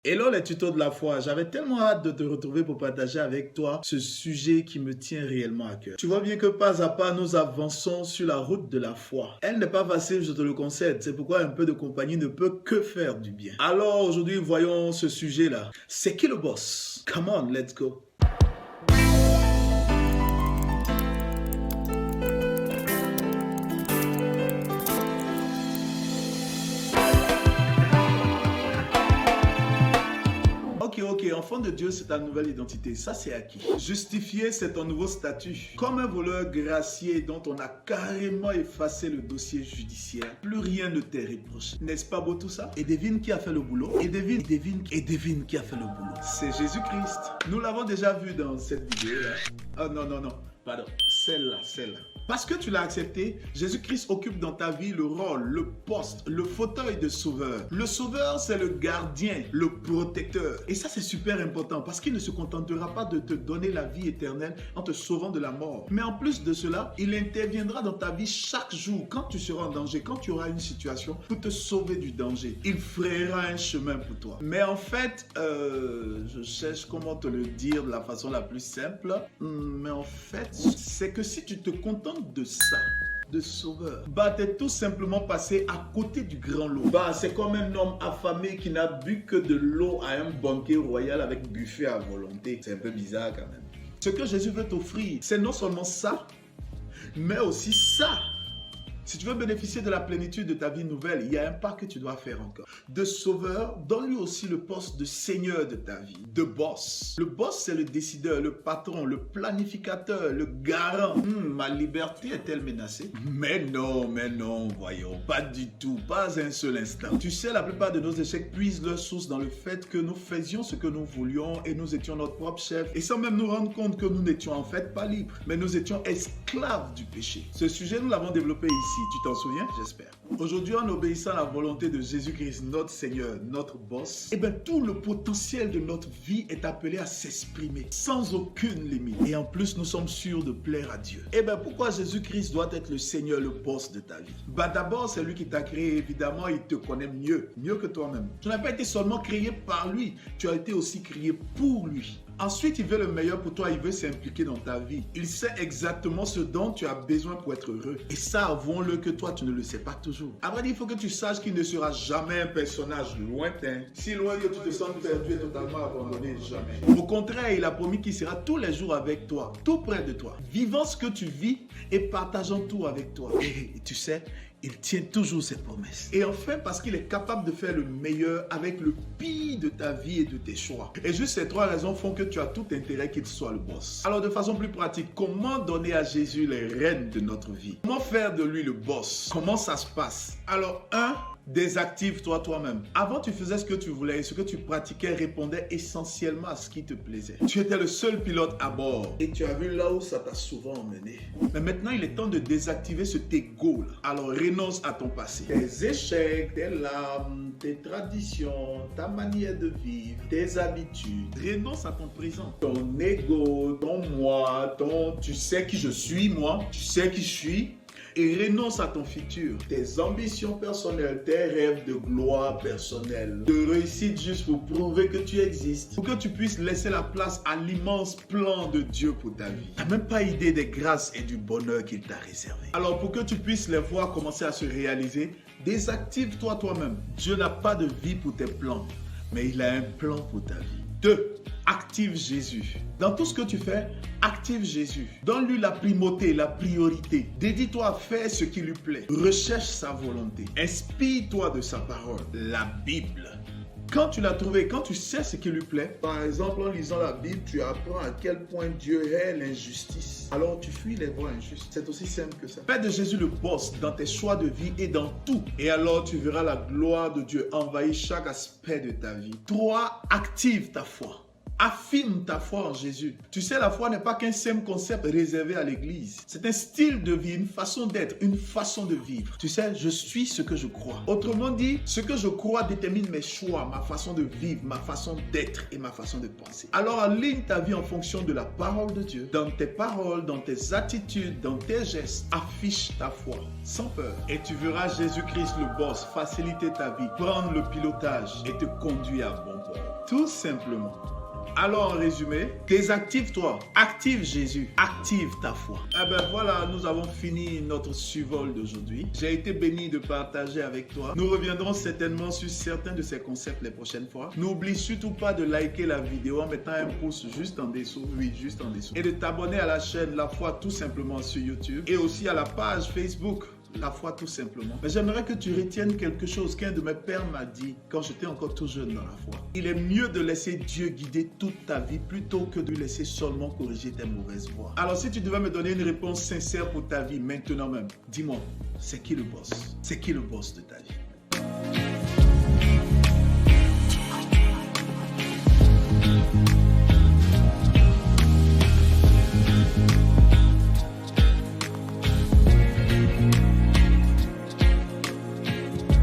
Hello les tutos de la foi, j'avais tellement hâte de te retrouver pour partager avec toi ce sujet qui me tient réellement à cœur. Tu vois bien que pas à pas nous avançons sur la route de la foi. Elle n'est pas facile, je te le concède, c'est pourquoi un peu de compagnie ne peut que faire du bien. Alors aujourd'hui voyons ce sujet-là. C'est qui le boss? Come on, let's go. Ok, enfant de Dieu, c'est ta nouvelle identité. Ça, c'est acquis. Justifié, c'est ton nouveau statut. Comme un voleur gracié dont on a carrément effacé le dossier judiciaire, plus rien ne t'est reproché. N'est-ce pas beau tout ça? Et devine qui a fait le boulot? Et devine qui a fait le boulot? C'est Jésus-Christ. Nous l'avons déjà vu dans cette vidéo-là. Oh non. Pardon, celle-là. Parce que tu l'as accepté, Jésus-Christ occupe dans ta vie le rôle, le poste, le fauteuil de sauveur. Le sauveur, c'est le gardien, le protecteur. Et ça, c'est super important parce qu'il ne se contentera pas de te donner la vie éternelle en te sauvant de la mort. Mais en plus de cela, il interviendra dans ta vie chaque jour quand tu seras en danger, quand tu auras une situation pour te sauver du danger. Il frayera un chemin pour toi. Mais en fait, je cherche comment te le dire de la façon la plus simple. Mais en fait, c'est que si tu te contentes de ça, de sauveur, t'es tout simplement passé à côté du grand lot. C'est comme un homme affamé qui n'a bu que de l'eau à un banquet royal avec buffet à volonté. C'est un peu bizarre quand même. Ce que Jésus veut t'offrir, c'est non seulement ça, mais aussi ça. Si tu veux bénéficier de la plénitude de ta vie nouvelle, il y a un pas que tu dois faire encore. De sauveur, donne-lui aussi le poste de seigneur de ta vie, de boss. Le boss, c'est le décideur, le patron, le planificateur, le garant. Ma liberté est-elle menacée? Mais non, voyons, pas du tout, pas un seul instant. Tu sais, la plupart de nos échecs puisent leur source dans le fait que nous faisions ce que nous voulions et nous étions notre propre chef. Et sans même nous rendre compte que nous n'étions en fait pas libres, mais nous étions esclaves du péché. Ce sujet, nous l'avons développé ici. Tu t'en souviens? J'espère. Aujourd'hui, en obéissant à la volonté de Jésus-Christ, notre Seigneur, notre boss, tout le potentiel de notre vie est appelé à s'exprimer sans aucune limite. Et en plus, nous sommes sûrs de plaire à Dieu. Pourquoi Jésus-Christ doit être le Seigneur, le boss de ta vie? D'abord, c'est lui qui t'a créé. Évidemment, il te connaît mieux que toi-même. Tu n'as pas été seulement créé par lui, tu as été aussi créé pour lui. Ensuite, il veut le meilleur pour toi, il veut s'impliquer dans ta vie. Il sait exactement ce dont tu as besoin pour être heureux. Et ça, avouons-le que toi, tu ne le sais pas toujours. À vrai dire, il faut que tu saches qu'il ne sera jamais un personnage lointain. Si loin que tu te sens perdu et totalement abandonné, jamais. Au contraire, il a promis qu'il sera tous les jours avec toi, tout près de toi, vivant ce que tu vis et partageant tout avec toi. Et tu sais, il tient toujours ses promesses. Et enfin, parce qu'il est capable de faire le meilleur avec le pire de ta vie et de tes choix. Et juste ces trois raisons font que tu as tout intérêt qu'il soit le boss. Alors, de façon plus pratique, comment donner à Jésus les rênes de notre vie? Comment faire de lui le boss? Comment ça se passe? Alors, désactive-toi toi-même. Avant, tu faisais ce que tu voulais et ce que tu pratiquais répondait essentiellement à ce qui te plaisait. Tu étais le seul pilote à bord et tu as vu là où ça t'a souvent emmené. Mais maintenant, il est temps de désactiver cet ego là. Alors, renonce à ton passé. Tes échecs, tes larmes, tes traditions, ta manière de vivre, tes habitudes. Renonce à ton présent. Ton ego, ton moi, tu sais qui je suis moi, tu sais qui je suis. Et renonce à ton futur, tes ambitions personnelles, tes rêves de gloire personnelle, de réussite juste pour prouver que tu existes, pour que tu puisses laisser la place à l'immense plan de Dieu pour ta vie. Tu n'as même pas idée des grâces et du bonheur qu'il t'a réservé. Alors pour que tu puisses les voir commencer à se réaliser, désactive-toi toi-même. Dieu n'a pas de vie pour tes plans, mais il a un plan pour ta vie. 2. Active Jésus. Dans tout ce que tu fais, active Jésus. Donne-lui la primauté, la priorité. Dédie-toi à faire ce qui lui plaît. Recherche sa volonté. Inspire-toi de sa parole, la Bible. Quand tu l'as trouvé, quand tu sais ce qui lui plaît, par exemple en lisant la Bible, tu apprends à quel point Dieu est l'injustice. Alors tu fuis les voies injustes. C'est aussi simple que ça. Fais de Jésus le boss dans tes choix de vie et dans tout. Et alors tu verras la gloire de Dieu envahir chaque aspect de ta vie. 3. Active ta foi. Affirme ta foi en Jésus. Tu sais, la foi n'est pas qu'un simple concept réservé à l'église. C'est un style de vie, une façon d'être, une façon de vivre. Tu sais, je suis ce que je crois. Autrement dit, ce que je crois détermine mes choix, ma façon de vivre, ma façon d'être et ma façon de penser. Alors aligne ta vie en fonction de la parole de Dieu. Dans tes paroles, dans tes attitudes, dans tes gestes, affiche ta foi sans peur. Et tu verras Jésus-Christ le boss faciliter ta vie, prendre le pilotage et te conduire à bon port. Tout simplement. Alors en résumé, désactive-toi, active Jésus, active ta foi. Eh ben voilà, nous avons fini notre survol d'aujourd'hui. J'ai été béni de partager avec toi. Nous reviendrons certainement sur certains de ces concepts les prochaines fois. N'oublie surtout pas de liker la vidéo en mettant un pouce juste en dessous, oui, juste en dessous. Et de t'abonner à la chaîne La Foi tout simplement sur YouTube et aussi à la page Facebook La Foi tout simplement. Mais j'aimerais que tu retiennes quelque chose qu'un de mes pères m'a dit quand j'étais encore tout jeune dans la foi. Il est mieux de laisser Dieu guider toute ta vie plutôt que de laisser seulement corriger tes mauvaises voies. Alors si tu devais me donner une réponse sincère pour ta vie maintenant même, dis-moi, c'est qui le boss? C'est qui le boss de ta vie?